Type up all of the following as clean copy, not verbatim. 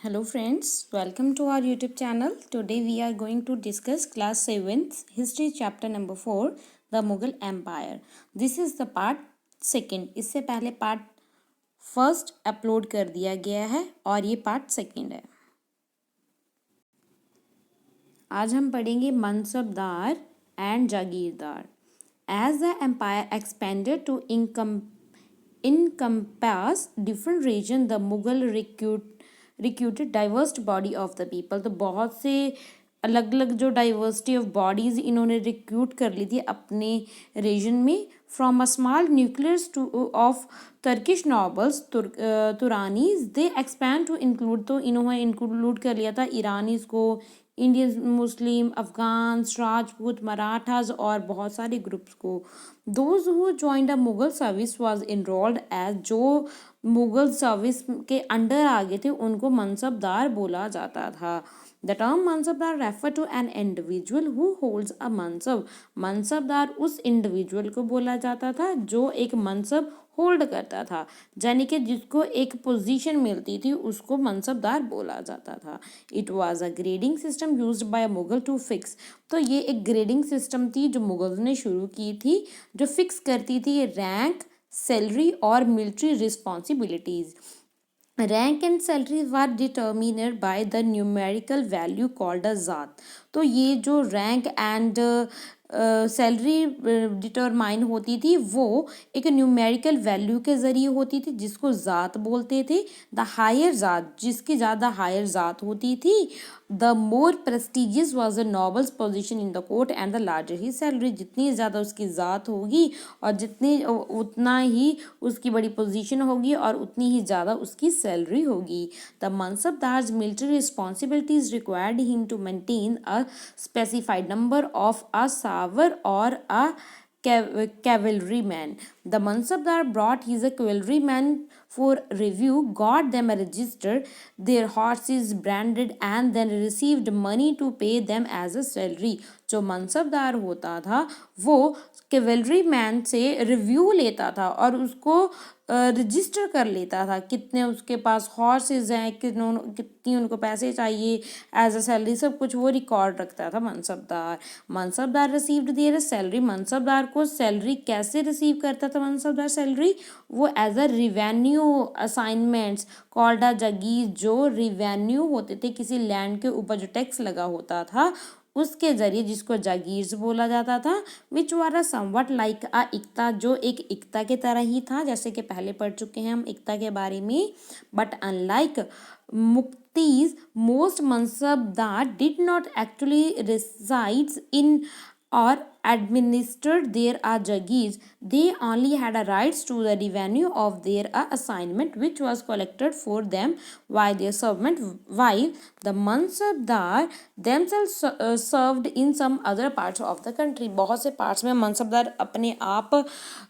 Hello friends, welcome to our YouTube channel. Today we are going to discuss class 7th history chapter number 4 the Mughal Empire. This is the part second. इससे पहले part first upload कर दिया गया है और ये part second है. आज हम पढ़ेंगे mansabdar and Jagirdar. As the empire expanded to encompass different region, the Mughal recruited diverse body of the people. तो बहुत से अलग अलग जो डाइवर्सिटी ऑफ बॉडीज इन्होंने रिक्रूट कर ली थी अपने रीजन में. From a small nucleus to of Turkish nobles Turanis दे एक्सपैंड टू इंक्लूड. तो इन्होंने इंक्लूड कर लिया था ईरानीज को, Indian Muslim, Afghan, Rajput, Marathas और बहुत सारे ग्रुप्स को. Those who joined the Mughal service was enrolled as, जो मुगल सर्विस के अंडर आ गए थे उनको मनसबदार बोला जाता था. The term mansabdar refer to an individual who holds a mansab. Mansabdar उस इंडिविजुअल को बोला जाता था जो एक मनसब होल्ड करता था, यानी कि जिसको एक पोजीशन मिलती थी उसको मनसबदार बोला जाता था. It was a grading system used by Mughal to fix. तो ये एक ग्रेडिंग सिस्टम थी जो मुगल्स ने शुरू की थी, जो फिक्स करती थी रैंक, सैलरी और military responsibilities. Rank and salary were determined by the numerical value called a zat. तो ये जो रैंक एंड सैलरी डिटरमाइन होती थी वो एक न्यूमेरिकल वैल्यू के ज़रिए होती थी जिसको ज़ात बोलते थे. द हायर ज़ात, जिसकी ज़्यादा हायर ज़ात होती थी, the more prestigious was the nobles position in the court and the larger he salary. जितनी ज़्यादा उसकी ज़ात होगी और जितनी उतना ही उसकी बड़ी पोजीशन होगी और उतनी ही ज़्यादा उसकी सैलरी होगी. The mansabdars military responsibilities required him to maintain a specified number of a sawar और a cavalryman. The Mansabdar brought his cavalrymen for review, got them registered, their horses branded and then received money to pay them as a salary. जो मनसबदार होता था वो cavalry man से review लेता था और उसको रजिस्टर कर लेता था कितने उसके पास हॉर्सेज हैं, कितनी उनको पैसे चाहिए एज अ सैलरी, सब कुछ वो रिकॉर्ड रखता था mansabdar. Mansabdar received their salary. Mansabdar को सैलरी कैसे रिसीव करता था मनसबदार सैलरी? वो as a revenue assignments called a jagir. जो रिवेन्यू होते थे किसी लैंड के ऊपर जो टैक्स लगा होता था उसके जरिए, जिसको जागीर्स बोला जाता था. विच वर अ समवट लाइक अ इक्ता, जो एक इक्ता के तरह ही था, जैसे कि पहले पढ़ चुके हैं हम इक्ता के बारे में. But unlike muqtis, most mansabdar did not actually resides in or administered their jagirs. They only had a rights to the revenue of their assignment which was collected for them by their servant, while the mansabdar themselves served in some other parts of the country. बहुत से parts में मनसबदार अपने आप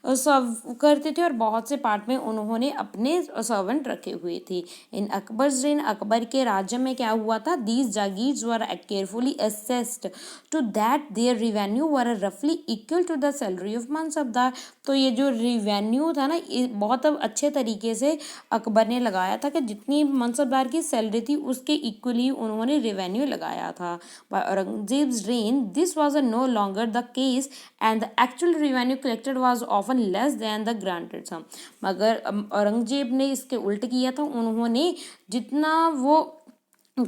सर्व करते थे और बहुत से पार्ट में उन्होंने अपने सर्वेंट रखे हुए थे. इन अकबर्स रेन, अकबर के राज्य में क्या हुआ था? These jagirs were carefully assessed to that their revenue were रफली equal to the salary of mansabdar. तो ये जो रिवेन्यू था ना, ये बहुत अच्छे तरीके से अकबर ने लगाया था कि जितनी मनसबदार की सैलरी थी उसके इक्वली उन्होंने रिवेन्यू लगाया था. By Aurangzeb's reign this was no longer the case and the actual revenue collected was often less than the granted sum. मगर औरंगजेब ने इसके उल्ट किया था. उन्होंने जितना वो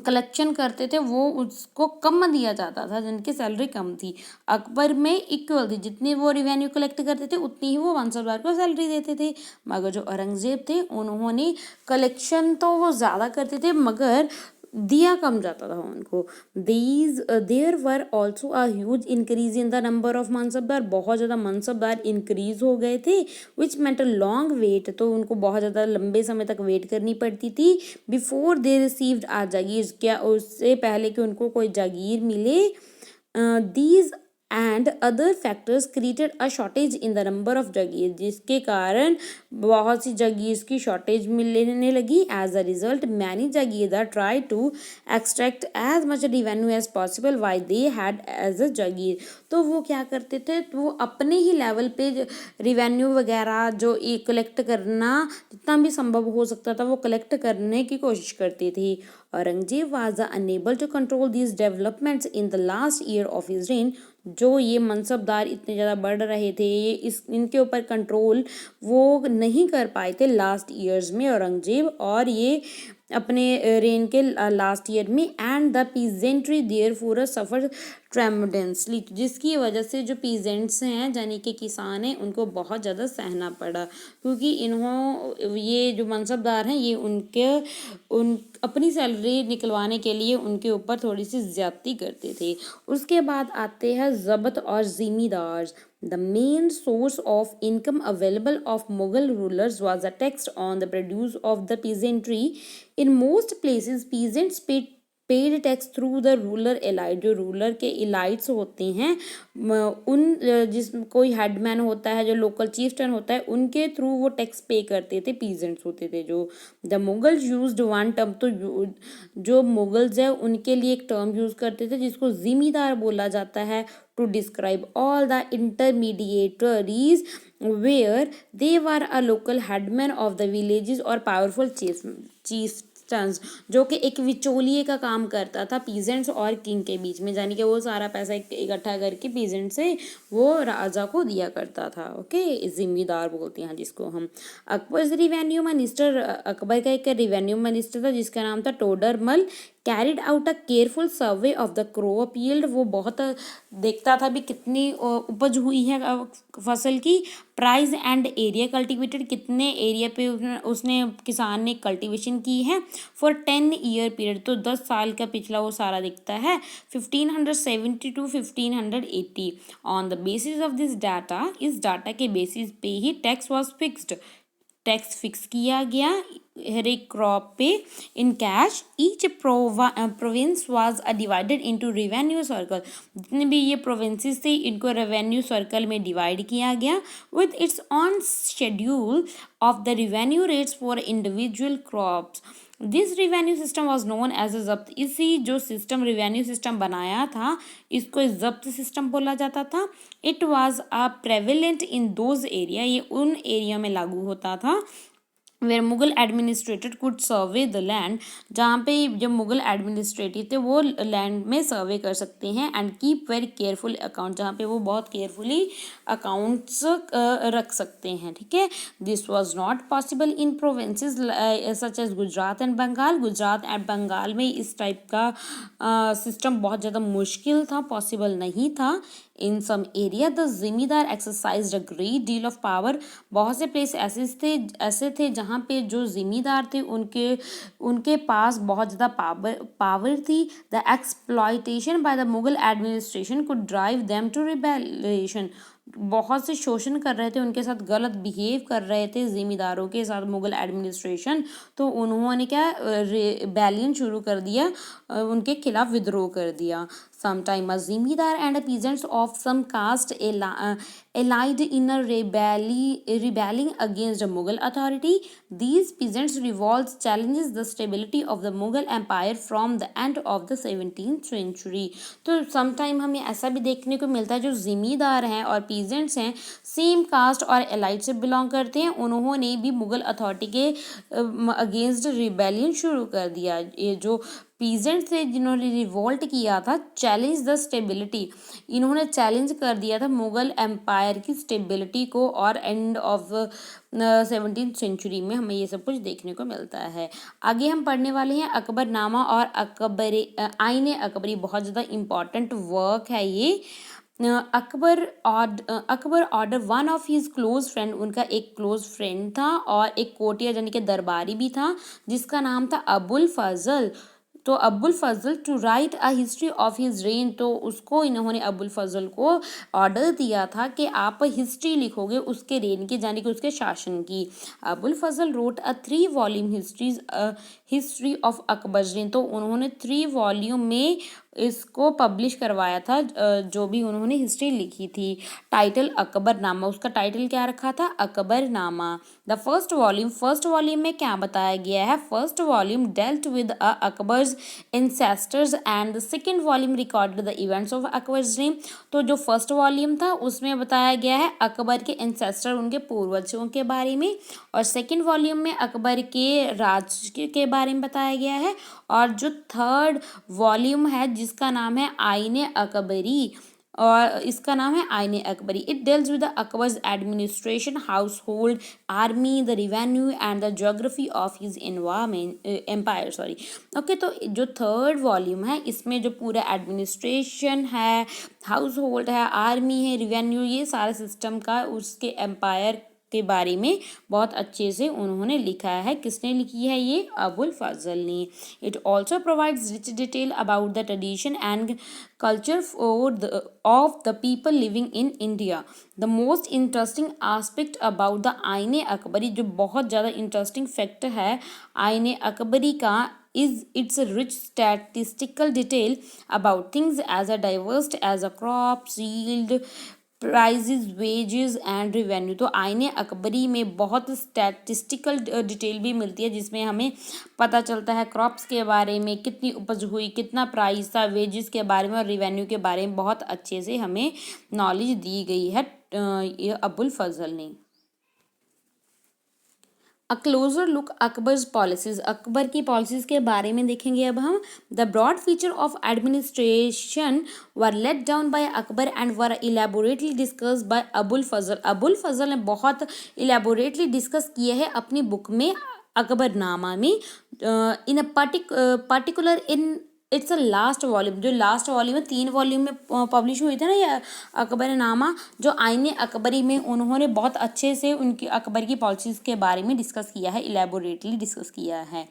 कलेक्शन करते थे वो उसको कम दिया जाता था, जिनकी सैलरी कम थी. अकबर में इक्वल थी, जितनी वो रिवेन्यू कलेक्ट करते थे उतनी ही वो मनसबदार को सैलरी देते थे. मगर जो औरंगजेब थे उन्होंने कलेक्शन तो वो ज़्यादा करते थे मगर दिया कम जाता था उनको. There were also a huge increase in the number of mansabdar. बहुत ज़्यादा मनसबदार इंक्रीज हो गए थे. विच मेंट अ लॉन्ग वेट, तो उनको बहुत ज़्यादा लंबे समय तक वेट करनी पड़ती थी. बिफोर दे रिसीव्ड आ जागीर, क्या उससे पहले कि उनको कोई जागीर मिले. These and other factors created a shortage in the number of jagir, जिसके कारण बहुत सी जागीर्स की शॉर्टेज मिलने लगी। As a result many jagirdar try to extract as much revenue as possible why they had as a jagir. तो वो क्या करते थे, तो वो अपने ही लेवल पे रिवेन्यू वगैरह जो कलेक्ट करना जितना भी संभव हो सकता था वो कलेक्ट करने की कोशिश करती थी। Aurangzeb was unable to control these developments in the last year of his reign. जो ये मनसबदार इतने ज़्यादा बढ़ रहे थे, ये इनके ऊपर कंट्रोल वो नहीं कर पाए थे लास्ट ईयर्स में औरंगजेब, और ये अपने रेन के लास्ट ईयर में। And the peasantry therefore suffer tremendously, जिसकी वजह से जो पीजेंट्स हैं यानी कि किसान हैं उनको बहुत ज़्यादा सहना पड़ा, क्योंकि ये जो मनसबदार हैं ये उन अपनी सैलरी निकलवाने के लिए उनके ऊपर थोड़ी सी ज्यादती करते थे। उसके बाद आते हैं ज़ब्त और जिमीदार। The main source of income available of Mughal rulers was a tax on the produce of the peasantry. In most places, peasants paid tax through the ruler elite. जो रूलर के इलाइट्स होते हैं जिस कोई हेडमैन होता है, जो local चीफ्टन होता है, उनके थ्रू वो टैक्स पे करते थे, पीजेंट्स होते थे जो। The Mughal used one term, तो जो मुगल्स है उनके लिए एक टर्म यूज करते थे जिसको जिमीदार बोला जाता है, to describe all the intermediaries where they were a local headman of the villages और पावरफुल चीफ जो कि एक विचोलिए का काम करता था पीजेंट्स और किंग के बीच में, यानी कि वो सारा पैसा इकट्ठा करके पीजेंट से वो राजा को दिया करता था। ओके, जिम्मेदार बोलते हैं जिसको हम। अकबर रिवेन्यू मिनिस्टर, अकबर का एक रिवेन्यू मिनिस्टर था जिसका नाम था Todarmal. Carried out a careful survey of the crop yield, वो बहुत देखता था भी कितनी उपज हुई है फसल की। प्राइस एंड एरिया कल्टिवेटेड, कितने एरिया पे उसने किसान ने कल्टीवेशन की है। फॉर 10 ईयर पीरियड, तो 10 साल का पिछला वो सारा दिखता है। 1570 to 1580। On the basis of this data, इस डाटा के बेसिस पे ही tax was fixed, tax fix किया गया हर एक क्रॉप पे in cash. Each province was divided into revenue circle, जितने भी ये प्रोविंसेस थे इनको रेवेन्यू सर्कल में डिवाइड किया गया with its own schedule of the revenue rates for individual crops. This revenue system was known as a जब्त। इसी जो सिस्टम रिवेन्यू सिस्टम बनाया था इसको जब्त सिस्टम बोला जाता था। It was a prevalent in those area, ये उन एरिया में लागू होता था where Mughal administrator could survey the land, जहाँ पे जब मुगल एडमिनिस्ट्रेटिव थे वो लैंड में सर्वे कर सकते हैं। And keep very careful account, जहाँ पे वो बहुत केयरफुली अकाउंट्स रख सकते हैं। ठीक है, this was not possible in provinces such as Gujarat and Bengal. Gujarat and Bengal में इस टाइप का सिस्टम बहुत ज़्यादा मुश्किल था, पॉसिबल नहीं था। In some area the zamindar exercise a great deal of power. बहुत से प्लेस ऐसे थे जहाँ पे जो जिमीदार थे उनके पास बहुत ज़्यादा पावर थी। The exploitation by the Mughal administration could drive them to rebellion. बहुत से शोषण कर रहे थे, उनके साथ गलत बिहेव कर रहे थे जिमीदारों के साथ मुगल एडमिनिस्ट्रेशन, तो उन्होंने क्या रिबेलियन शुरू कर दिया, उनके खिलाफ विद्रोह कर दिया। Sometime a zimidar and a peasants of some caste allied in a rebelling against the Mughal authority. These peasants revolts challenges the stability of the Mughal empire from the end of the 17th century. तो sometime हमें ऐसा भी देखने को मिलता है जो जिमीदार हैं और peasants हैं, सेम कास्ट और एलाइट से बिलोंग करते हैं, उन्होंने भी मुगल अथॉरिटी के अगेंस्ट रिबेलियन शुरू कर दिया। ये जो पीजेंट थे जिन्होंने रिवोल्ट किया था, चैलेंज द स्टेबिलिटी, इन्होंने चैलेंज कर दिया था मुगल एम्पायर की स्टेबिलिटी को, और एंड ऑफ 17th सेंचुरी में हमें ये सब कुछ देखने को मिलता है। आगे हम पढ़ने वाले हैं अकबरनामा और आईने अकबरी, बहुत ज़्यादा इम्पॉर्टेंट वर्क है ये। Akbar order one of his close friend, उनका एक क्लोज फ्रेंड था और एक कोटिया यानी कि दरबारी भी था जिसका नाम था अबुल फजल। तो Abul Fazal to write a history of his reign, तो उसको इन्होंने अबुल फजल को ऑर्डर दिया था कि आप हिस्ट्री लिखोगे उसके रेन की, यानी कि उसके शासन की। Abul Fazal wrote a 3 volume history of Akbar reign, तो उन्होंने 3 वॉल्यूम में इसको पब्लिश करवाया था, जो भी उन्होंने हिस्ट्री लिखी थी। टाइटल अकबरनामा, उसका टाइटल क्या रखा था, अकबरनामा। द फर्स्ट वॉल्यूम में क्या बताया गया है? First volume dealt with Akbar's ancestors and the second volume recorded the events of Akbar's reign. तो जो फर्स्ट वॉल्यूम था उसमें बताया गया है अकबर के इंसेस्टर, उनके पूर्वजों के बारे में, और सेकेंड वॉल्यूम में अकबर के राज के बारे में बताया गया है। और जो थर्ड वॉल्यूम है जिसका नाम है आईने अकबरी, और इसका नाम है Aine Akbari, it deals with the Akbar's administration, household, army, the revenue and the geography of his empire. Sorry, okay. तो जो थर्ड वॉल्यूम है इसमें जो पूरा एडमिनिस्ट्रेशन है, हाउस होल्ड है, आर्मी है, रिवेन्यू, ये सारे सिस्टम का उसके एम्पायर के बारे में बहुत अच्छे से उन्होंने लिखा है। किसने लिखी है? ये अबुल फजल ने। It also provides rich detail about the tradition and culture of the people living in India. The most interesting aspect about the आईने अकबरी, जो बहुत ज़्यादा इंटरेस्टिंग फैक्ट है आईने अकबरी का, is its rich statistical detail about things as a diverse as a crop, yield, prices, wages and revenue. तो आईने अकबरी में बहुत statistical detail भी मिलती है जिसमें हमें पता चलता है क्रॉप्स के बारे में, कितनी उपज हुई, कितना प्राइस था, वेजेस के बारे में और रिवेन्यू के बारे में बहुत अच्छे से हमें नॉलेज दी गई है ये अबुल फजल ने। A closer look Akbar's policies, Akbar की पॉलिसीज के बारे में देखेंगे अब हम। The broad feature of administration were laid down by Akbar and were elaborately discussed by Abul Fazal. Abul Fazal ने बहुत इलेबोरेटली डिस्कस किए हैं अपनी बुक में अकबरनामा में, in a particular in its a last volume. जो लास्ट वॉल्यूम है 3 वॉल्यूम में पब्लिश हुई थी ना ये अकबरनामा, जो आईने अकबरी में उन्होंने बहुत अच्छे से उनकी अकबर की पॉलिसीज के बारे में डिस्कस किया है, इलेबोरेटली डिस्कस किया है।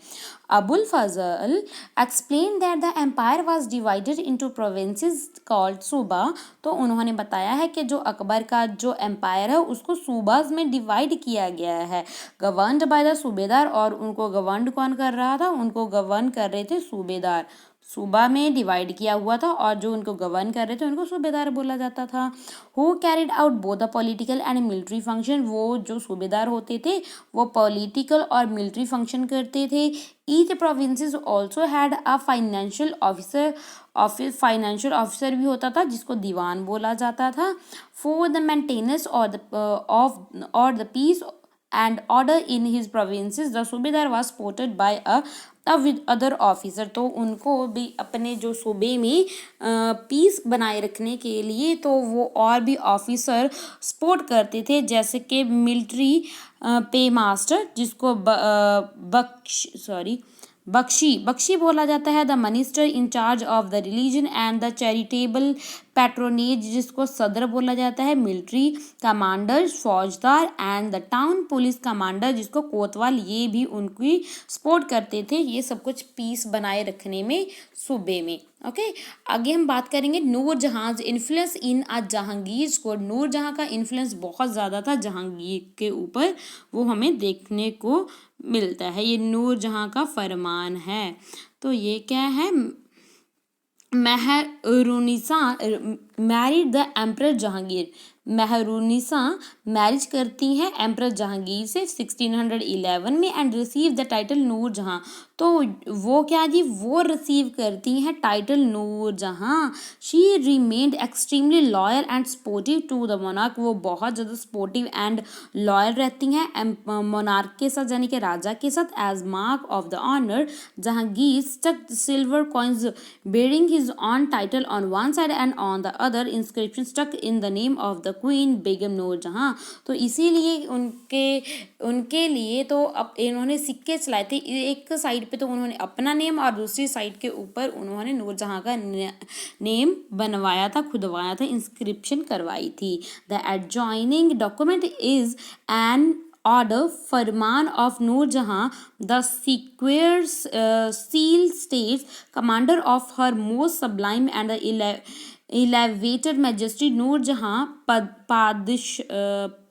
Abul Fazal explain that the empire was divided into provinces called suba. तो उन्होंने बताया है कि जो अकबर का जो एम्पायर है उसको सूबाज में डिवाइड किया गया है, गवर्नड बाय द सूबेदार। और उनको गवर्न कौन कर रहा था? उनको गवर्न कर रहे थे सूबेदार। सूबा में डिवाइड किया हुआ था और जो उनको गवर्न कर रहे थे उनको सूबेदार बोला जाता था। Who carried out both the political and military function, वो जो सूबेदार होते थे वो पॉलिटिकल और मिलिट्री फंक्शन करते थे। Each provinces also had a financial officer भी होता था जिसको दीवान बोला जाता था। फॉर द मेंटेनेंस और the peace and order in his provinces, the सूबेदार was supported by a with other officer। तो उनको भी अपने जो सूबे में पीस बनाए रखने के लिए तो वो और भी ऑफिसर सपोर्ट करते थे, जैसे कि मिलिट्री पे मास्टर जिसको बख्शी बोला जाता है, the minister in charge of the religion and the charitable patronage जिसको सदर बोला जाता है, मिलिट्री कमांडर फौजदार and the town police commander जिसको कोतवाल, ये भी उनकी सपोर्ट करते थे ये सब कुछ पीस बनाए रखने में सूबे में। ओके, आगे हम बात करेंगे नूरजहां इन्फ्लुएंस इन अ जहांगीर को। नूरजहां का इन्फ्लुएंस बहुत ज़्यादा था जहांगीर के ऊपर, वो हमें देखने को मिलता है। ये नूरजहां का फरमान है। तो ये क्या है? Mehrunnisa married the emperor Jahangir. Mehrunnisa marriage करती हैं एम्परर जहांगीर से 1611 में and receive the title Nurjahan. तो वो क्या जी? वो रिसीव करती हैं title Nurjahan. She remained extremely loyal and supportive to the monarch. वो बहुत ज़्यादा सपोर्टिव एंड लॉयल रहती हैं मोनार्क के साथ, यानी कि राजा के साथ। As mark of the honour Jahangir struck silver coins bearing his own title on one side and on the other inscription stuck in the name of the queen बेगम नूरजहां। तो इसीलिए उनके लिए तो अब इन्होंने सिक्के चलाए थे, एक साइड पे तो उन्होंने अपना नेम और दूसरी साइड के ऊपर उन्होंने नूरजहां का नेम बनवाया था, खुदवाया था, इंस्क्रिप्शन करवाई थी। The adjoining document is an order farman of Nurjahan. The seal states commander of her most sublime and elevated majesty Nurjahan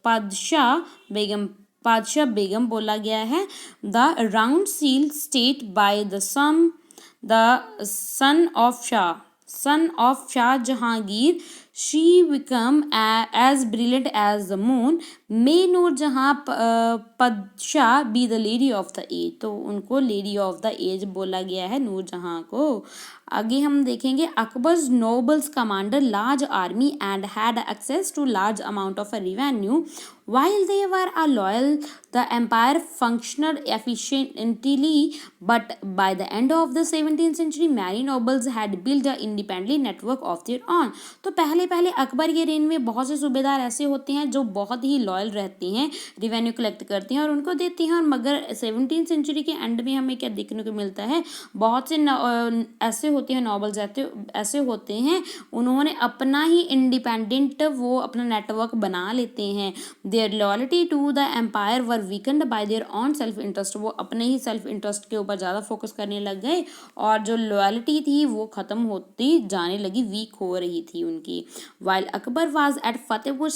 Padshah Begum बोला गया है। The round seal state by the son of Shah Jahangir she become as brilliant as the moon. May Noor Jahan Padshah be the lady of the age. तो उनको lady of the age बोला गया है नूर जहां को. आगे हम देखेंगे Akbar's nobles commander large army and had access to large amount of revenue. While they were a loyal, the empire functioned efficiently, but by the end of the 17th century, many nobles had built an independent network of their own. तो पहले पहले अकबर के rain में बहुत से सूबेदार ऐसे होते हैं जो बहुत ही लॉयल रहते हैं, रिवेन्यू कलेक्ट करते हैं और उनको देते हैं. और मगर 17th सेंचुरी के एंड में हमें क्या देखने को मिलता है, बहुत से ऐसे होते हैं नॉबल्स ऐसे होते हैं, उन्होंने अपना ही इंडिपेंडेंट वो अपना नेटवर्क बना लेते हैं. Their loyalty to the empire were weakened by their own self interest. वो अपने ही सेल्फ इंटरेस्ट के ऊपर ज़्यादा फोकस करने लग गए और जो लॉयल्टी थी वो ख़त्म होती जाने लगी, वीक हो रही थी उनकी. While Akbar was at Fatehpur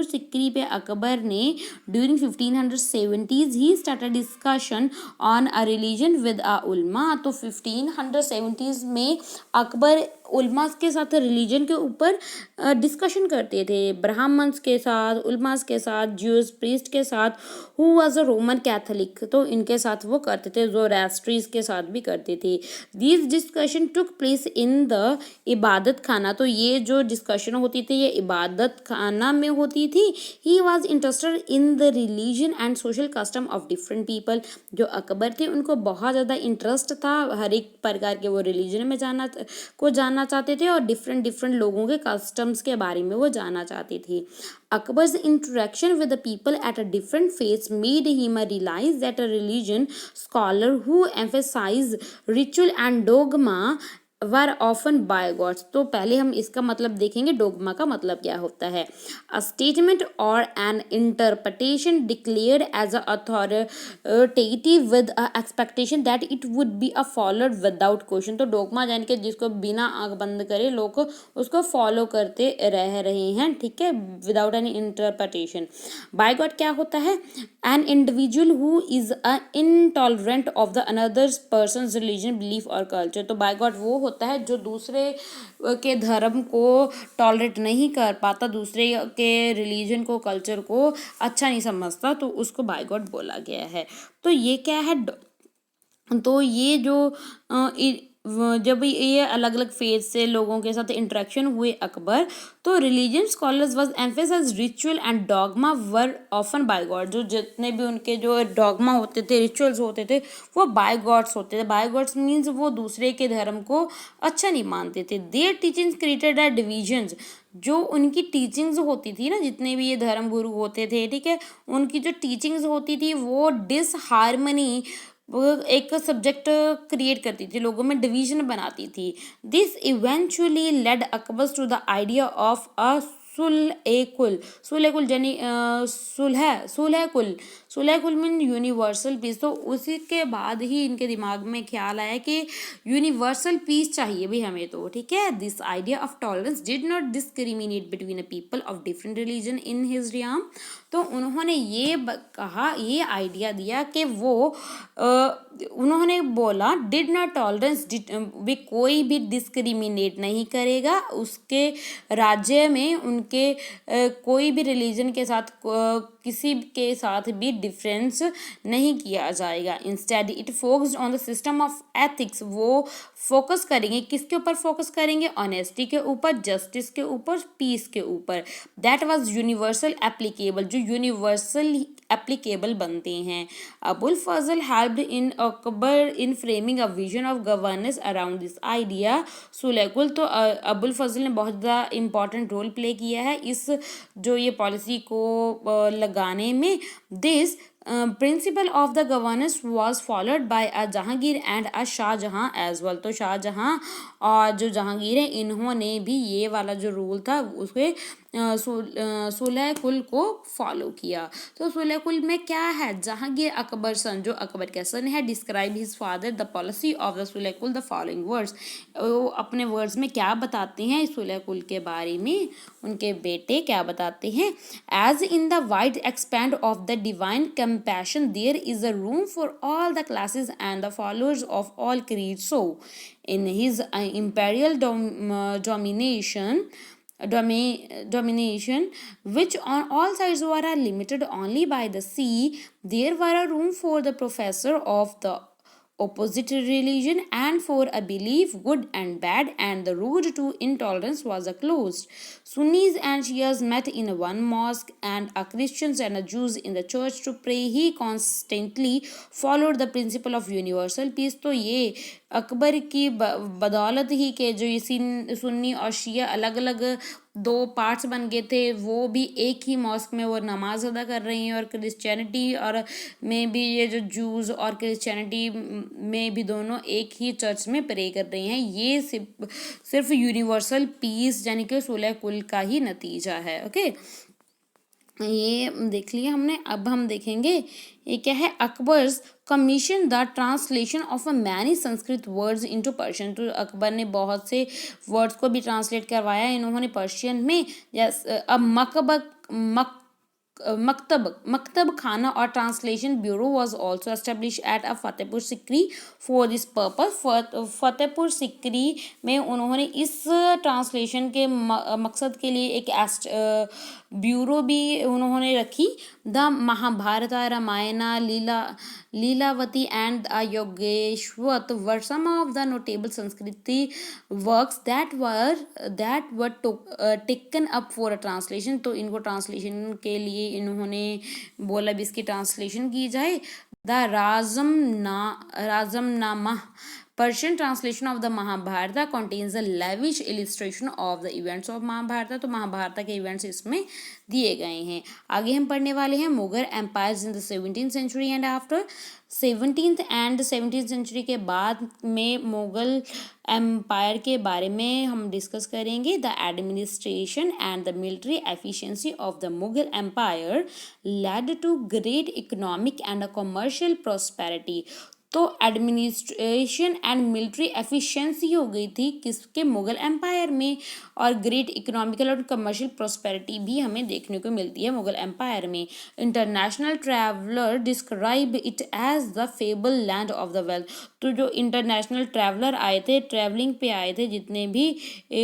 Sikri पे अकबर ने during 1570s he started discussion on a religion with a उलमा. तो 1570s में अकबर उलमा के साथ रिलीजन के ऊपर डिस्कशन करते थे, ब्राह्मण्स के साथ, उलमास के साथ, ज्यूज प्रीस्ट के साथ, who was a Roman Catholic, तो इनके साथ वो करते थे, ज़ोरास्ट्रीज के साथ भी करते थे. This discussion took place in the इबादत खाना. तो ये जो डिस्कशन होती थी ये इबादत खाना में होती थी. He was interested in the religion and social custom of different people. जो अकबर थे उनको बहुत ज़्यादा इंटरेस्ट था हर एक प्रकार के वो रिलीजन में जानना चाहते थे और डिफरेंट लोगों के कस्टम्स के बारे में वो जानना चाहते थे. Akbar's interaction with the people at a different phase made him realize that a religion scholar who emphasize ritual and dogma were often bigots. तो पहले हम इसका मतलब देखेंगे, डोगमा का मतलब क्या होता है. अ स्टेटमेंट और an interpretation declared as authoritative with a expectation that it would be a followed without question. तो डोगमा यानी कि जिसको बिना आंख बंद करे लोग उसको फॉलो करते रह रहे हैं, ठीक है, without any interpretation. Bigot क्या होता है, an individual who is a intolerant of the another person religion belief और कल्चर. तो बाय गॉड वो होता है जो दूसरे के धर्म को टॉलरेट नहीं कर पाता, दूसरे के रिलीजन को, कल्चर को अच्छा नहीं समझता, तो उसको बाय गॉड बोला गया है. तो ये क्या है, तो ये जो जब ये अलग अलग फेज से लोगों के साथ इंटरेक्शन हुए अकबर, तो religion scholars was emphasize ritual and dogma were often bigot. जो जितने भी उनके जो डॉगमा होते थे, रिचुअल्स होते थे, वो बाय गॉड्स होते थे. बाय गॉड्स मीन्स वो दूसरे के धर्म को अच्छा नहीं मानते थे. Their teachings created a divisions. जो उनकी टीचिंग्स होती थी ना, जितने भी ये धर्म गुरु होते थे, ठीक है, उनकी जो टीचिंग्स होती थी वो डिसहार्मनी, वो एक सब्जेक्ट क्रिएट करती थी, लोगों में डिवीजन बनाती थी. This eventually led Akbar to the idea of a sulh-e-kul यानी सुलह-कुल मीन यूनिवर्सल पीस. तो उसी के बाद ही इनके दिमाग में ख्याल आया कि यूनिवर्सल पीस चाहिए भी हमें, तो ठीक है. This idea of tolerance did not discriminate between a people of different religion in his realm. तो उन्होंने ये कहा, ये आइडिया दिया कि वो उन्होंने बोला डिड नॉट टॉलरेंस, वे कोई भी डिस्क्रिमिनेट नहीं करेगा उसके राज्य में, उनके कोई भी रिलीजन के साथ किसी के साथ भी डिफरेंस नहीं किया जाएगा. Instead it focused on the system of ethics. वो फोकस करेंगे, किसके ऊपर फोकस करेंगे, ऑनेस्टी के ऊपर, जस्टिस के ऊपर, पीस के ऊपर. दैट वाज यूनिवर्सल एप्लीकेबल, जो यूनिवर्सल एप्लीकेबल बनते हैं. Abul Fazal helped in Akbar in framing a vision of governance around this idea sulh-e-kul. तो अबुल फजल ने बहुत ज़्यादा इंपॉर्टेंट रोल प्ले किया है इस जो ये पॉलिसी को लगाने में. This principle of the governance was followed by a Jahangir and a Shahjahan as well. तो शाहजहां और जो जहांगीर हैं इन्होंने भी ये वाला जो रूल था उसके सुलह कुल को फॉलो किया. तो सुलह कुल में क्या है, जहांगीर अकबर सन, जो अकबर के सन है, describe his father the policy of the sulh kul the following words. वो अपने वर्ड्स में क्या बताते हैं सुलह कुल के बारे में, उनके बेटे क्या बताते हैं. As in the wide expand of the divine compassion, there is a room for all the classes and the followers of all creeds. So, in his imperial domination, domination, which on all sides were limited only by the sea. There were a room for the professor of the opposite religion and for a belief good and bad, and the road to intolerance was closed. Sunnis and Shias met in one mosque, and a Christians and a Jews in the church to pray. He constantly followed the principle of universal peace. तो ये अकबर की बदौलत ही के जो ये सुन्नी और शिया अलग अलग दो पार्ट्स बन गए थे, वो भी एक ही मॉस्क में वो नमाज अदा कर रही हैं, और क्रिश्चियनिटी और में भी ये जो जूस और क्रिश्चियनिटी में भी दोनों एक ही चर्च में प्रे कर रही हैं। ये सिर्फ यूनिवर्सल पीस यानी कि सुलह कुल का ही नतीजा है। ओके, ये देख लिया हमने। अब हम देखेंगे ये क्या है। Akbar's commission the translation of a many Sanskrit words into Persian. तो अकबर ने बहुत से वर्ड्स को भी ट्रांसलेट करवाया इन्होंने पर्शियन में। अब मकतब खाना और translation bureau was also establish at a Fatehpur Sikri for this purpose. Fatehpur Sikri में उन्होंने इस ट्रांसलेशन के मकसद के लिए एक ब्यूरो भी उन्होंने रखी। द महाभारत, रामायण, लीलावती एंड योगेश्वत were some of the notable Sanskrit works that were taken up for a translation. तो इनको ट्रांसलेशन के लिए इन्होंने बोला भी इसकी ट्रांसलेशन की जाए। The Razmnama Persian translation of the Mahabharata contains a lavish illustration of the events of Mahabharata। तो महाभारत के इवेंट्स इसमें दिए गए हैं। आगे हम पढ़ने वाले हैं Mughal empires in the 17th century and after. 17th century के बाद में मुगल एम्पायर के बारे में हम डिस्कस करेंगे। The administration and the military efficiency of the Mughal empire led to great economic and commercial prosperity. तो एडमिनिस्ट्रेशन एंड मिलिट्री एफिशिएंसी हो गई थी किसके, मुगल एम्पायर में, और ग्रेट इकोनॉमिकल और कमर्शियल प्रॉस्पेरिटी भी हमें देखने को मिलती है मुगल एम्पायर में। International traveller describe it as the fable land of the wealth. तो जो इंटरनेशनल ट्रैवलर आए थे, ट्रैवलिंग पे आए थे जितने भी,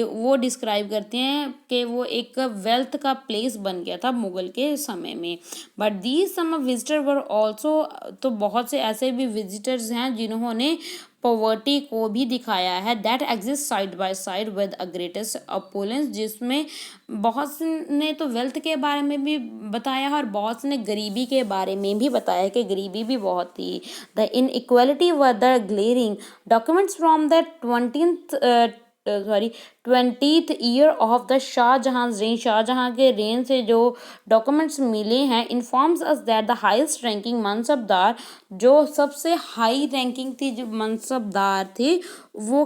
वो डिस्क्राइब करते हैं कि वो एक वेल्थ का प्लेस बन गया था मुगल के समय में। But these some visitor were also, तो बहुत से ऐसे भी विजिटर्स हैं जिन्होंने पॉवर्टी को भी दिखाया है। That exist side by side with a greatest opulence, जिसमें बहुत से ने तो वेल्थ के बारे में भी बताया है और बहुत से ने गरीबी के बारे में भी बताया कि गरीबी भी बहुत थी। The inequality were the glaring documents from the 20th year of the Shahjahan reign. Shahjahan के रेन से जो डॉक्यूमेंट्स मिले हैं informs us that the highest ranking mansabdar, जो सबसे हाई रैंकिंग थी जो मनसबदार थे वो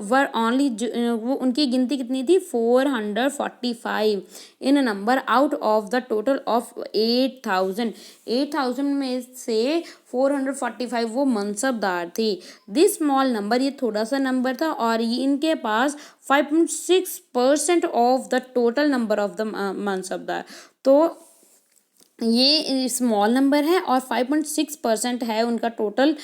वर ओनली, वो उनकी गिनती कितनी थी 445 in number out of the total of 8000 में से 445 वो मनसबदार थे। दिस स्मॉल नंबर, ये थोड़ा सा नंबर था, और ये इनके पास 5.6% of the total number of the mansabdar. तो ये स्मॉल नंबर है और 5.6% है उनका टोटल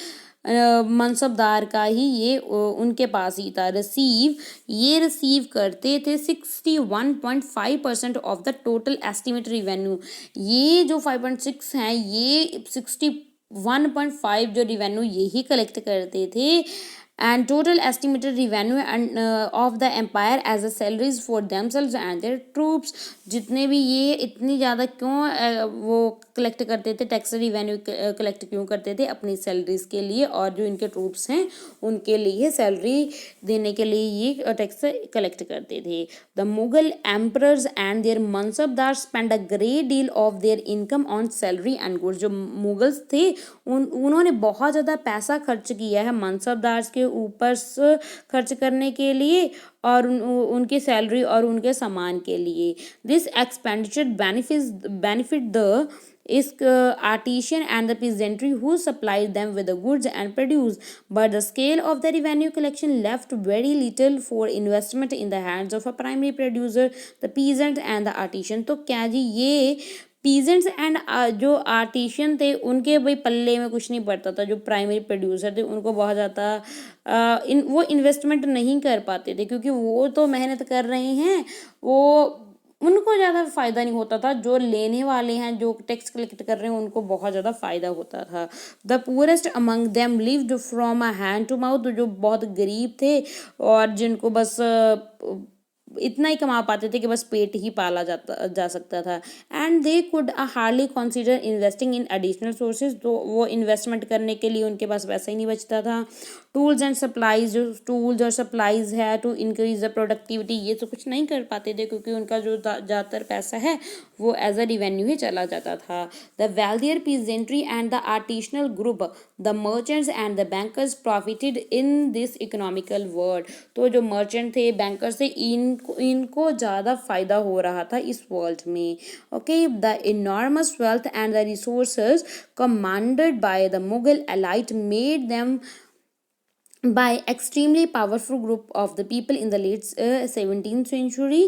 मनसबदार का ही, ये उनके पास ही था। ये रिसीव करते थे 61.5% of the total estimate revenue. ये जो 5.6 हैं ये 61.5 जो रिवेन्यू यही कलेक्ट करते थे। and total estimated revenue and of the empire as a salaries for themselves and their troops। जितने भी ये इतनी ज़्यादा क्यों वो कलेक्ट करते थे, टैक्स रिवेन्यू कलेक्ट क्यों करते थे, अपनी सैलरीज के लिए, और जो इनके ट्रूप्स हैं उनके लिए सैलरी देने के लिए ये टैक्स कलेक्ट करते थे। The Mughal emperors and their mansabdar spend a great deal of their income on salary and goods. जो मुगल्स थे उन्होंने बहुत ज़्यादा पैसा खर्च किया है मनसबदार के ऊपर खर्च करने के लिए और उनकी सैलरी और उनके सामान के लिए। This expenditure benefit the is artisan and the peasantry who supplied them with the goods and produce, but the scale of the revenue collection left very little for investment in the hands of a primary producer, the peasant and the artisan। तो क्या जी, ये peasants and जो artisan थे उनके भाई पल्ले में कुछ नहीं पड़ता था। जो प्राइमरी प्रोड्यूसर थे उनको बहुत ज़्यादा वो इन्वेस्टमेंट नहीं कर पाते थे, क्योंकि वो तो मेहनत कर रहे हैं, वो उनको ज़्यादा फ़ायदा नहीं होता था। जो लेने वाले हैं, जो टैक्स कलेक्ट कर रहे हैं, उनको बहुत ज़्यादा फ़ायदा होता था। The poorest among them lived from a hand to mouth, जो बहुत गरीब थे और जिनको बस इतना ही कमा पाते थे कि बस पेट ही पाला जा सकता था। And they could hardly consider investing in additional sources, तो वो इन्वेस्टमेंट करने के लिए उनके पास पैसा ही नहीं बचता था। टूल्स एंड सप्लाईज, जो टूल्स और सप्लाईज है टू इंक्रीज द प्रोडक्टिविटी, ये तो कुछ नहीं कर पाते थे, क्योंकि उनका जो ज़्यादातर पैसा है वो एज अ रिवेन्यू ही चला जाता था। The wealthier peasantry and the artisanal group, the merchants and the bankers profited in this economical world, तो जो मर्चेंट थे, बैंकर्स थे, इनको ज़्यादा फ़ायदा हो रहा था इस वर्ल्ड में। Okay, the enormous wealth and the resources commanded by the Mughal elite made them by extremely powerful group of the people in the late 17th century.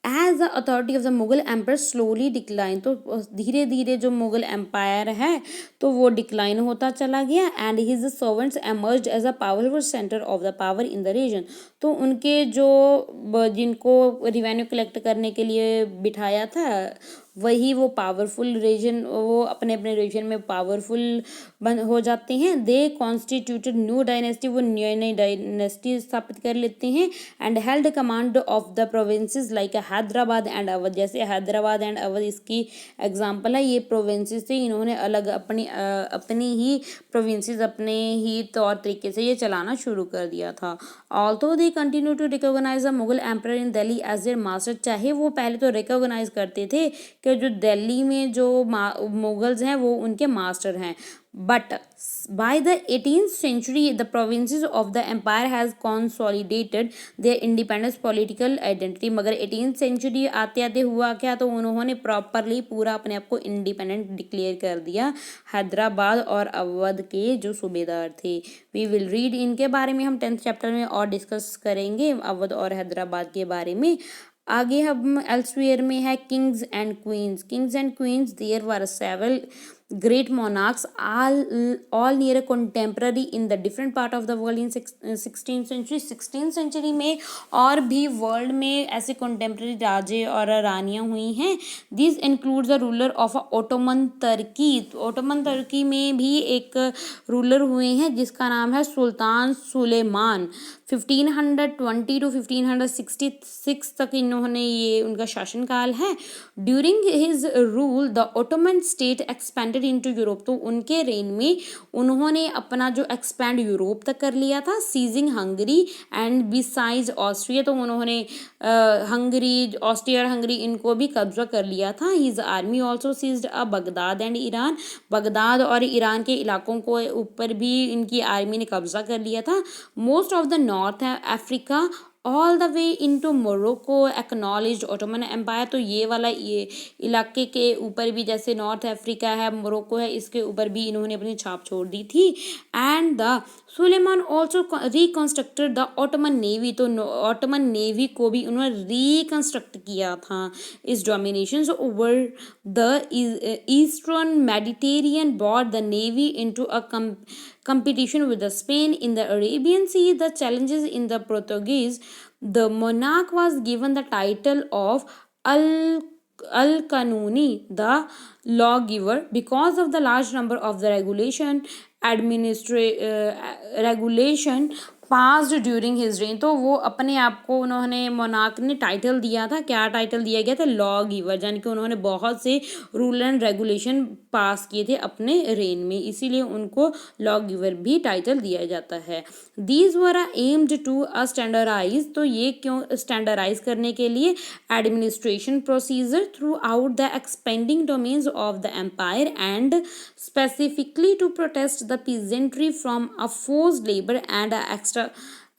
As the authority of the Mughal empire slowly decline, तो धीरे धीरे जो Mughal empire है तो वो decline होता चला गया। And his servants emerged as a powerful centre of the power in the region, तो उनके जो जिनको रिवेन्यू कलेक्ट करने के लिए बिठाया था वही वो पावरफुल रीजन, वो अपने अपने रीजन में पावरफुल बन हो जाते हैं। दे कॉन्स्टिट्यूटेड न्यू डायनेस्टी, वो नई नई डायनेस्टी स्थापित कर लेते हैं। And held command of the provinces like Hyderabad and Awadh, जैसे हैदराबाद एंड अवध इसकी एग्जाम्पल है। ये प्रोविंसेस थे, इन्होंने अलग अपनी ही प्रोविंसेस अपने ही तौर तरीके से ये चलाना शुरू कर दिया था। Although they continue to recognise the Mughal empire in Delhi as their master, चाहे वो पहले तो रिकॉग्नाइज करते थे कि जो दिल्ली में जो मुगल्स हैं वो उनके मास्टर हैं, but by the 18th century the provinces of the empire has consolidated their independence political identity, मगर 18th century आते आते हुआ क्या, तो उन्होंने प्रॉपरली पूरा अपने आप को इंडिपेंडेंट डिक्लेयर कर दिया हैदराबाद और अवध के जो सूबेदार थे। वी विल रीड, इनके बारे में हम 10th चैप्टर में और डिस्कस करेंगे अवध और हैदराबाद के बारे में। आगे हम एल्सवेयर में है kings and queens there were several great monarchs all near contemporary in the different part of the world in 16th century। 16th century में और भी वर्ल्ड में ऐसे contemporary राजे और रानियां हुई हैं। This includes the ruler of Ottoman Turkey, Ottoman Turkey में भी एक रूलर हुए हैं जिसका नाम है सुल्तान सुलेमान। 1520 to 1566 तक इन्होंने ये उनका शासनकाल है। During his rule the Ottoman state expanded into Europe, तो उनके रेन में उन्होंने अपना जो एक्सपैंड यूरोप तक कर लिया था। Seizing Hungary and besides Austria, तो उन्होंने हंगरी, ऑस्ट्रिया और हंगरी इनको भी कब्जा कर लिया था। His army also seized a Baghdad and Iran, Baghdad और ईरान के इलाकों को ऊपर भी इनकी आर्मी ने कब्जा कर लिया था। Most of the North Africa all the way into Morocco acknowledged Ottoman empire, तो ये वाला ये इलाके के ऊपर भी जैसे नॉर्थ अफ्रीका है, मोरक्को है, इसके ऊपर भी इन्होंने अपनी छाप छोड़ दी थी। And the Suleiman also reconstructed the Ottoman navy, तो ओटोमन नेवी को भी उन्होंने रिकंस्ट्रक्ट किया था। His domination over the eastern Mediterranean brought the navy into a competition with the Spain in the Arabian Sea, the challenges in the Portuguese. The monarch was given the title of Al-Kanuni, the lawgiver, because of the large number of the regulation passed during his reign, तो वो अपने आप को उन्होंने monarch ने title दिया था। क्या टाइटल दिया गया था? लॉ गिवर, यानी कि उन्होंने बहुत से रूल एंड रेगुलेशन पास किए थे अपने रेन में, इसीलिए उनको लॉ गिवर भी टाइटल दिया जाता है। These were aimed to a standardise, तो ये क्यों स्टैंडर्डाइज करने के लिए administration procedure throughout the expanding domains of the empire and specifically to protest the peasantry from a forced labor and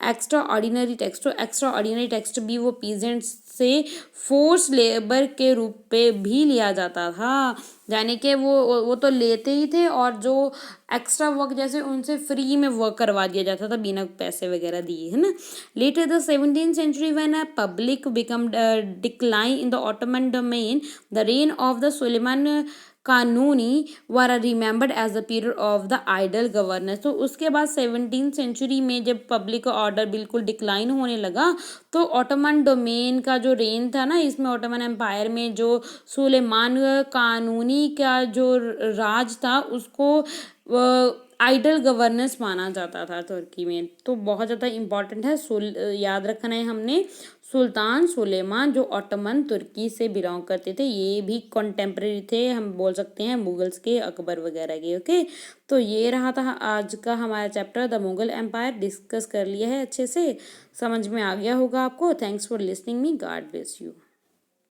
extra ordinary text, तो extra ordinary text भी वो peasants से फोर्स लेबर के रूप पे भी लिया जाता था, यानी कि वो तो लेते ही थे, और जो एक्स्ट्रा वर्क जैसे उनसे फ्री में वर्क करवा दिया जाता था बिना पैसे वगैरह दिए, है ना। Later the 17th century when a public become decline in the Ottoman domain, the reign of the Suleiman Kanuni were remembered as the period of the ideal governance. तो उसके बाद 17th सेंचुरी में जब पब्लिक ऑर्डर बिल्कुल decline होने लगा, तो Ottoman domain का जो रेन था ना, इसमें ऑटोमन एम्पायर में जो सुलेमान कानूनी का जो राज था उसको आइडल गवर्नेंस माना जाता था तुर्की में। तो बहुत ज़्यादा इम्पॉर्टेंट है, याद रखना है हमने। सुल्तान सुलेमान जो ऑटोमन तुर्की से बिलोंग करते थे, ये भी कॉन्टेम्प्रेरी थे, हम बोल सकते हैं मुगल्स के, अकबर वगैरह के। ओके, तो ये रहा था आज का हमारा chapter the Mughal empire, discuss कर लिया है अच्छे से, समझ में आ गया होगा आपको। Thanks for listening me, God bless you.